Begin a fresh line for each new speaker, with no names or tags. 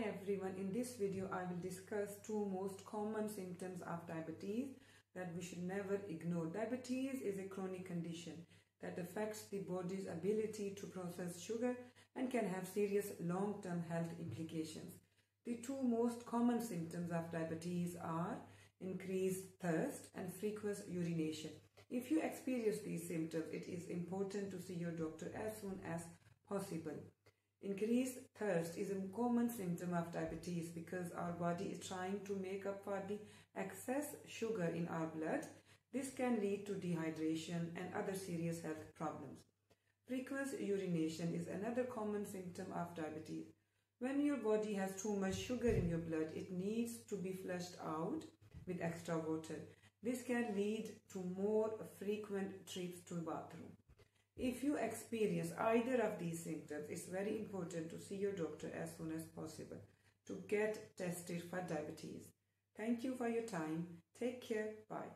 everyone, in this video I will discuss two most common symptoms of diabetes that we should never ignore. Diabetes is a chronic condition that affects the body's ability to process sugar and can have serious long-term health implications. The two most common symptoms of diabetes are increased thirst and frequent urination. If you experience these symptoms, it is important to see your doctor as soon as possible. Increased thirst is a common symptom of diabetes because our body is trying to make up for the excess sugar in our blood. This can lead to dehydration and other serious health problems. Frequent urination is another common symptom of diabetes. When your body has too much sugar in your blood, it needs to be flushed out with extra water. This can lead to more frequent trips to the bathroom. If you experience either of these symptoms, it's very important to see your doctor as soon as possible to get tested for diabetes. Thank you for your time. Take care. Bye.